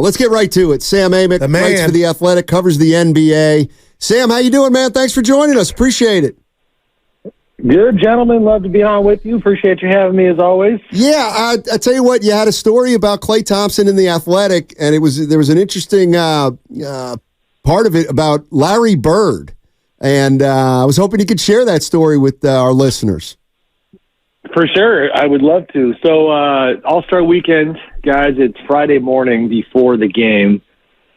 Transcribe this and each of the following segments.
Let's get right to it. Sam Amick, writes for The Athletic, covers the NBA. Sam, how you doing, man? Thanks for joining us. Appreciate it. Good, gentlemen. Love to be on with you. Appreciate you having me, as always. Yeah, I tell you what, you had a story about Klay Thompson in The Athletic, and there was an interesting part of it about Larry Bird, and I was hoping you could share that story with our listeners. For sure. I would love to. So, All-Star Weekend, guys, it's Friday morning before the game.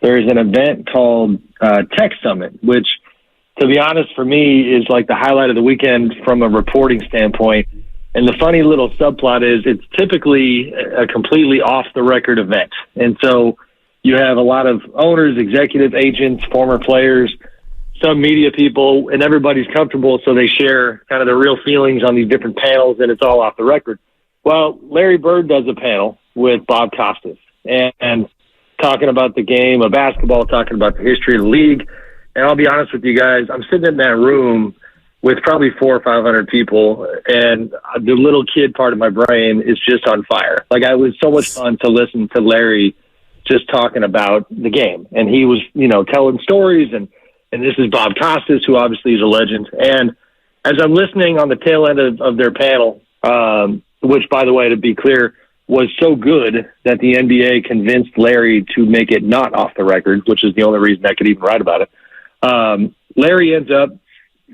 There's an event called Tech Summit, which, to be honest, for me, is like the highlight of the weekend from a reporting standpoint. And the funny little subplot is it's typically a completely off-the-record event. And so you have a lot of owners, executive agents, former players, some media people, and everybody's comfortable, so they share kind of their real feelings on these different panels, and it's all off the record. Well, Larry Bird does a panel with Bob Costas, and talking about the game of basketball, talking about the history of the league. And I'll be honest with you guys, I'm sitting in that room with probably 400 or 500 people, and the little kid part of my brain is just on fire. Like, it was so much fun to listen to Larry just talking about the game. And he was, telling stories, and this is Bob Costas, who obviously is a legend. And as I'm listening on the tail end of their panel, which, by the way, to be clear, was so good that the NBA convinced Larry to make it not off the record, which is the only reason I could even write about it. Larry ends up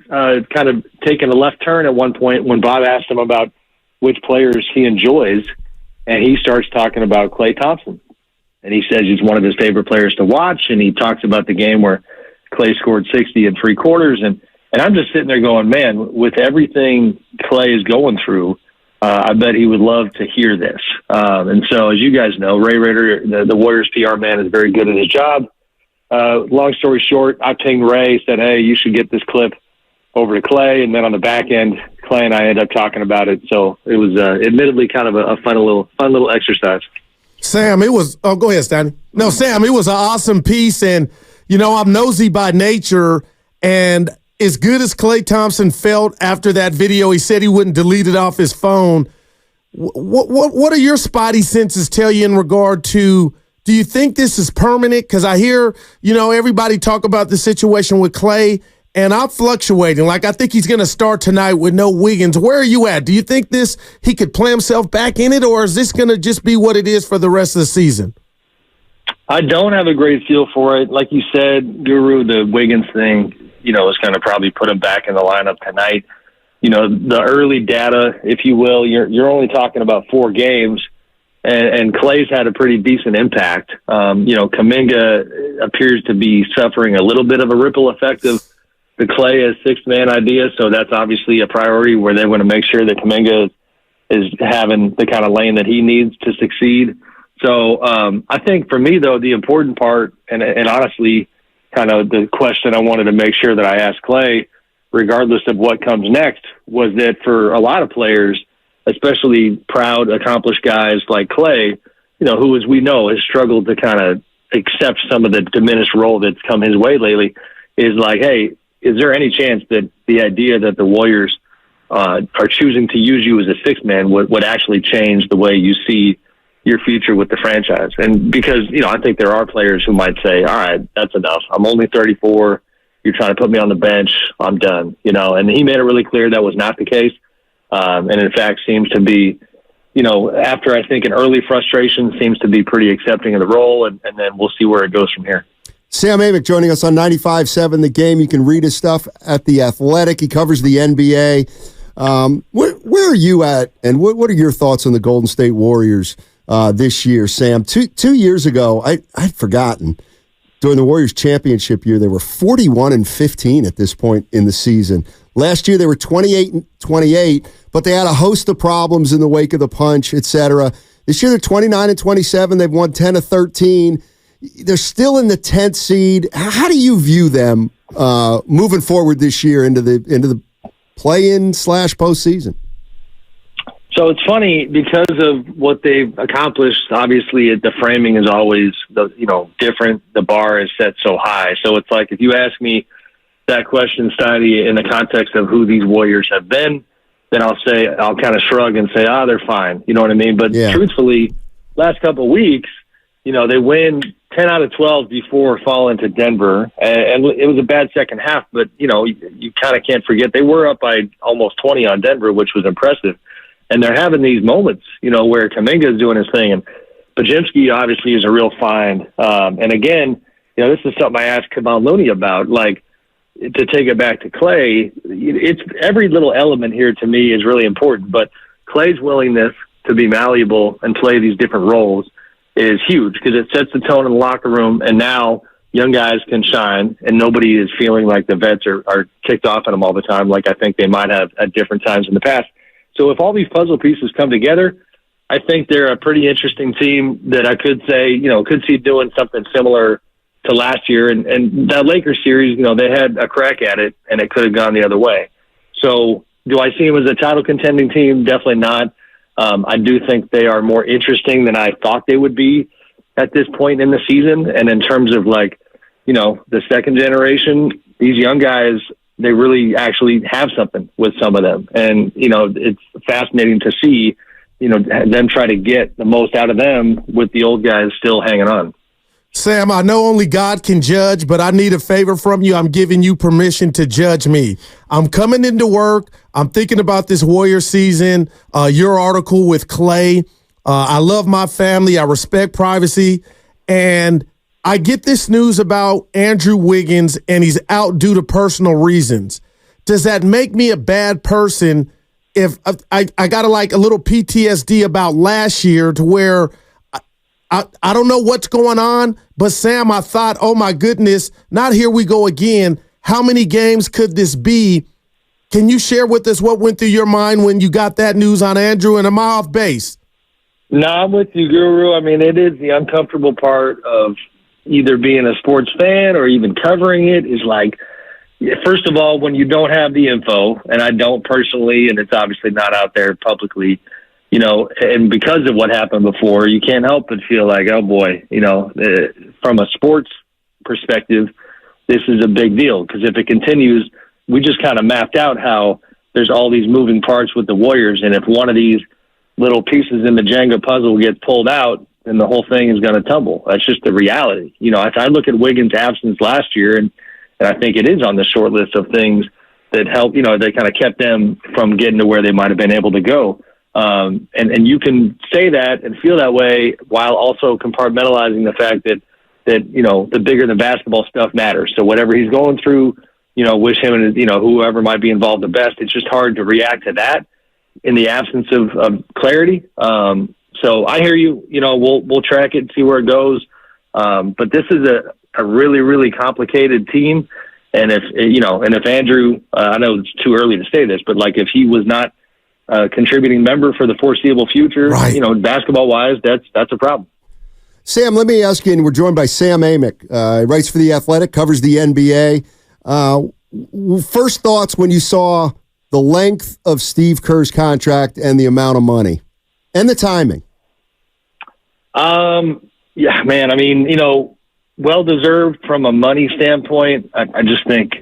kind of taking a left turn at one point when Bob asked him about which players he enjoys, and he starts talking about Klay Thompson. And he says he's one of his favorite players to watch, and he talks about the game where Klay scored 60 in three quarters. And I'm just sitting there going, man, with everything Klay is going through, I bet he would love to hear this. And so, as you guys know, Ray Ritter, the Warriors PR man, is very good at his job. Long story short, I pinged Ray, said, hey, you should get this clip over to Klay. And then on the back end, Klay and I ended up talking about it. So it was admittedly kind of a fun little exercise. Sam, it was – oh, go ahead, Steiny. No, Sam, it was an awesome piece. And, I'm nosy by nature, and as good as Klay Thompson felt after that video, he said he wouldn't delete it off his phone. What are your spidey senses tell you in regard to, do you think this is permanent? Because I hear, everybody talk about the situation with Klay, and I'm fluctuating. Like, I think he's going to start tonight with no Wiggins. Where are you at? Do you think he could play himself back in it, or is this going to just be what it is for the rest of the season? I don't have a great feel for it. Like you said, Guru, the Wiggins thing, is going to probably put him back in the lineup tonight. The early data, if you will, you're only talking about 4 games, and Klay's had a pretty decent impact. Kuminga appears to be suffering a little bit of a ripple effect of the Klay as sixth-man idea, so that's obviously a priority where they want to make sure that Kuminga is having the kind of lane that he needs to succeed. So I think for me, though, the important part, and honestly, kind of the question I wanted to make sure that I asked Klay, regardless of what comes next, was that for a lot of players, especially proud, accomplished guys like Klay, who, as we know, has struggled to kind of accept some of the diminished role that's come his way lately, is like, hey, is there any chance that the idea that the Warriors are choosing to use you as a sixth man would actually change the way you see your future with the franchise? And because, I think there are players who might say, all right, that's enough. I'm only 34. You're trying to put me on the bench. I'm done, and he made it really clear that was not the case. And in fact, seems to be, after I think an early frustration, seems to be pretty accepting of the role. And then we'll see where it goes from here. Sam Amick joining us on 95.7 The Game. You can read his stuff at The Athletic. He covers the NBA. Where are you at, and what are your thoughts on the Golden State Warriors this year, Sam? Two years ago, I'd forgotten, during the Warriors championship year, they were 41-15 at this point in the season. Last year, they were 28-28, but they had a host of problems in the wake of the punch, etc. This year, they're 29-27. They've won 10 of 13. They're still in the 10th seed. How do you view them moving forward this year into the play-in / postseason? So it's funny because of what they've accomplished. Obviously, the framing is always different. The bar is set so high. So it's like if you ask me that question, Steiny, in the context of who these Warriors have been, then I'll kind of shrug and say, they're fine. You know what I mean? But Truthfully, last couple of weeks, they win 10 out of 12 before falling to Denver. And it was a bad second half, but, you kind of can't forget they were up by almost 20 on Denver, which was impressive. And they're having these moments, where Kuminga is doing his thing. And Bajinski obviously is a real find. And again, this is something I asked Kevon Looney about, like, to take it back to Klay, it's every little element here to me is really important, but Klay's willingness to be malleable and play these different roles is huge because it sets the tone in the locker room, and now young guys can shine, and nobody is feeling like the vets are kicked off at them all the time like I think they might have at different times in the past. So if all these puzzle pieces come together, I think they're a pretty interesting team that I could say, could see doing something similar to last year. And that Lakers series, they had a crack at it, and it could have gone the other way. So do I see them as a title contending team? Definitely not. I do think they are more interesting than I thought they would be at this point in the season. And in terms of the second generation, these young guys, they really actually have something with some of them. And, it's fascinating to see, them try to get the most out of them with the old guys still hanging on. Sam, I know only God can judge, but I need a favor from you. I'm giving you permission to judge me. I'm coming into work. I'm thinking about this Warrior season, your article with Klay. I love my family. I respect privacy. And I get this news about Andrew Wiggins, and he's out due to personal reasons. Does that make me a bad person if I got a little PTSD about last year to where I don't know what's going on, but Sam, I thought, oh my goodness, not here we go again. How many games could this be? Can you share with us what went through your mind when you got that news on Andrew, and am I off base? No, I'm with you, Guru. I mean, it is the uncomfortable part of either being a sports fan or even covering it is like, first of all, when you don't have the info, and I don't personally, and it's obviously not out there publicly, and because of what happened before, you can't help but feel like, oh boy, from a sports perspective, this is a big deal. Because if it continues, we just kind of mapped out how there's all these moving parts with the Warriors. And if one of these little pieces in the Jenga puzzle gets pulled out, then the whole thing is going to tumble. That's just the reality. I look at Wiggins' absence last year, and I think it is on the short list of things that help, they kind of kept them from getting to where they might have been able to go. And you can say that and feel that way while also compartmentalizing the fact that the bigger the basketball stuff matters. So whatever he's going through, wish him and whoever might be involved the best. It's just hard to react to that in the absence of clarity. So I hear you. We'll track it and see where it goes. But this is a really, really complicated team. And if Andrew, I know it's too early to say this, but if he was not contributing member for the foreseeable future, right, basketball-wise, that's a problem. Sam, let me ask you, and we're joined by Sam Amick. He writes for The Athletic, covers the NBA. First thoughts when you saw the length of Steve Kerr's contract and the amount of money and the timing? Yeah, man, I mean, well-deserved from a money standpoint. I just think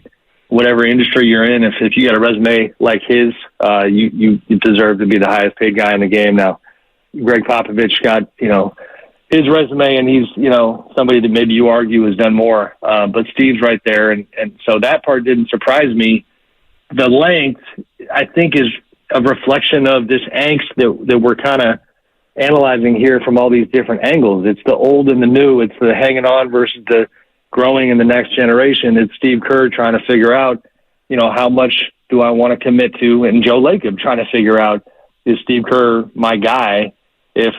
whatever industry you're in, if you got a resume like his, you deserve to be the highest paid guy in the game. Now, Greg Popovich got, his resume, and he's, somebody that maybe you argue has done more. But Steve's right there. And so that part didn't surprise me. The length, I think, is a reflection of this angst that we're kind of analyzing here from all these different angles. It's the old and the new. It's the hanging on versus the growing in the next generation. It's Steve Kerr trying to figure out, how much do I want to commit to, and Joe Lacob trying to figure out, is Steve Kerr my guy if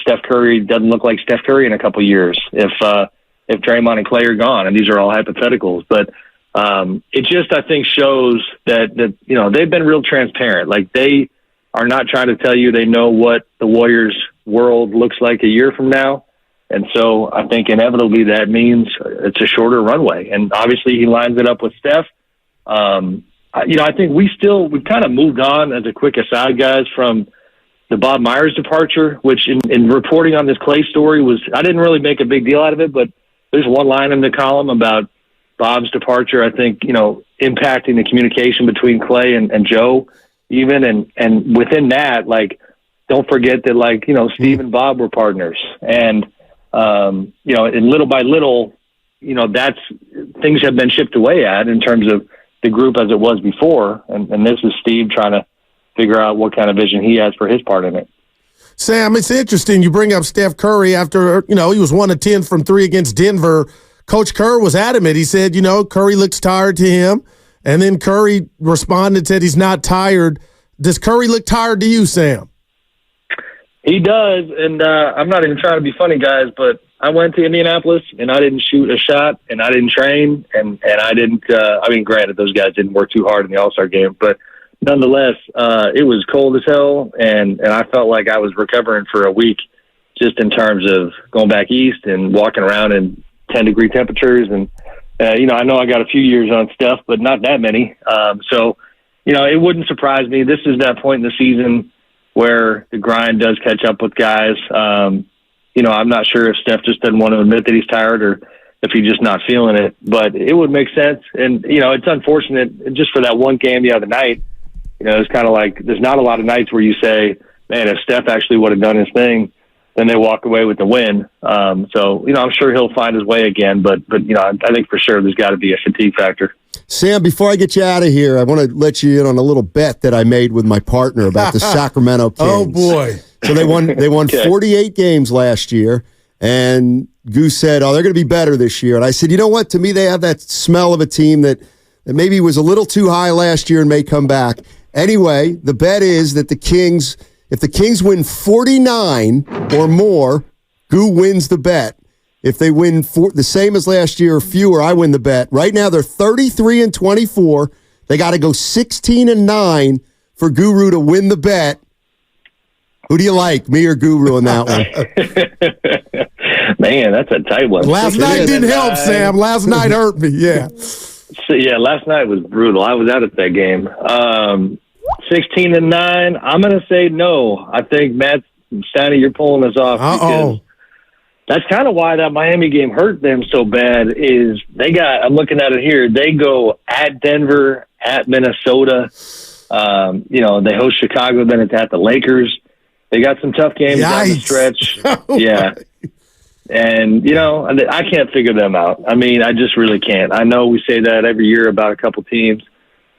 Steph Curry doesn't look like Steph Curry in a couple of years, if Draymond and Klay are gone, and these are all hypotheticals. But it just, I think, shows that they've been real transparent. Like, they are not trying to tell you they know what the Warriors world looks like a year from now. And so I think inevitably that means it's a shorter runway. And obviously he lines it up with Steph. I think we've kind of moved on, as a quick aside, guys, from the Bob Myers departure, which in reporting on this Klay story I didn't really make a big deal out of it, but there's one line in the column about Bob's departure, I think, impacting the communication between Klay and Joe even. And within that, don't forget that, Steve and Bob were partners. And And little by little, that's things have been chipped away at in terms of the group as it was before. And this is Steve trying to figure out what kind of vision he has for his part in it. Sam, it's interesting you bring up Steph Curry after, he was 1 of 10 from 3 against Denver. Coach Kerr was adamant. He said, Curry looks tired to him. And then Curry responded, said he's not tired. Does Curry look tired to you, Sam? He does. And I'm not even trying to be funny, guys, but I went to Indianapolis and I didn't shoot a shot and I didn't train. And I didn't, granted, those guys didn't work too hard in the All-Star game, but nonetheless, it was cold as hell, and I felt like I was recovering for a week just in terms of going back east and walking around in 10-degree temperatures. And, I know I got a few years on Steph, but not that many. So, it wouldn't surprise me. This is that point in the season where the grind does catch up with guys. I'm not sure if Steph just doesn't want to admit that he's tired or if he's just not feeling it, but it would make sense. And, it's unfortunate just for that one game the other night. It's kind of like there's not a lot of nights where you say, man, if Steph actually would have done his thing, then they walk away with the win. So, I'm sure he'll find his way again. But I think for sure there's got to be a fatigue factor. Sam, before I get you out of here, I want to let you in on a little bet that I made with my partner about the Sacramento Kings. Oh, boy. So they won Okay. 48 games last year, and Goose said, they're going to be better this year. And I said, you know what? To me, they have that smell of a team that maybe was a little too high last year and may come back. Anyway, the bet is that if the Kings win 49 or more, Goo wins the bet. If they win the same as last year or fewer, I win the bet. Right now, they're 33-24. They got to go 16-9 for Guru to win the bet. Who do you like, me or Guru on that one? Man, that's a tight one. Last night didn't help, Sam. Last night hurt me, yeah. So, last night was brutal. I was out at that game. 16-9. I'm going to say no. I think Matt Steiny, you're pulling us off. Because that's kind of why that Miami game hurt them so bad. Is I'm looking at it here. They go at Denver, at Minnesota. They host Chicago. Then it's at the Lakers. They got some tough games down the stretch. Yeah. And, I can't figure them out. I mean, I just really can't. I know we say that every year about a couple teams,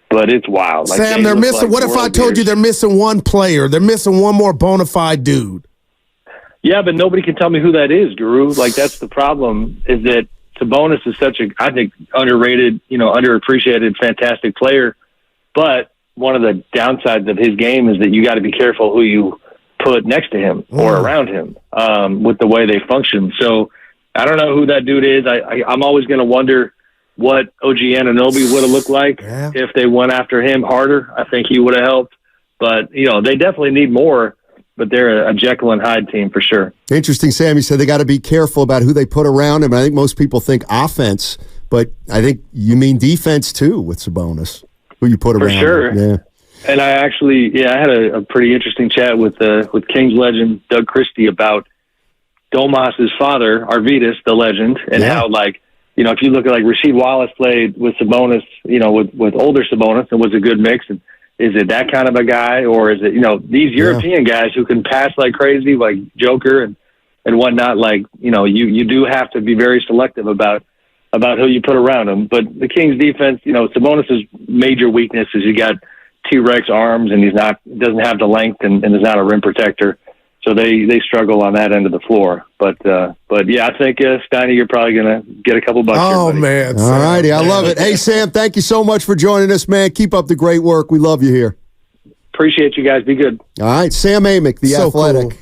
but it's wild. Sam, they're missing. What if I told you they're missing one player? They're missing one more bona fide dude. Yeah, but nobody can tell me who that is, Guru. That's the problem, is that Sabonis is such a, I think, underrated, underappreciated, fantastic player. But one of the downsides of his game is that you got to be careful who you put next to him or around him with the way they function. So I don't know who that dude is. I'm always going to wonder what OG Anunoby would have looked like if they went after him harder. I think he would have helped. But, they definitely need more, but they're a Jekyll and Hyde team for sure. Interesting, Sam. You said they got to be careful about who they put around him. I think most people think offense, but I think you mean defense too with Sabonis, who you put around him. For sure. Yeah. And I actually, I had a pretty interesting chat with Kings legend Doug Christie about Domas's father, Arvydas, the legend, and how, if you look at Rasheed Wallace played with Sabonis, with older Sabonis, and was a good mix. And is it that kind of a guy, or is it, these European guys who can pass like crazy, like Joker and whatnot? You do have to be very selective about who you put around them. But the Kings defense, Sabonis's major weakness is you got T-Rex arms, and doesn't have the length and is not a rim protector. So they struggle on that end of the floor. But I think Steiny, you're probably gonna get a couple bucks. Oh man! All righty, I love it. Hey Sam, thank you so much for joining us, man. Keep up the great work. We love you here. Appreciate you guys. Be good. All right, Sam Amick, the Athletic. Cool.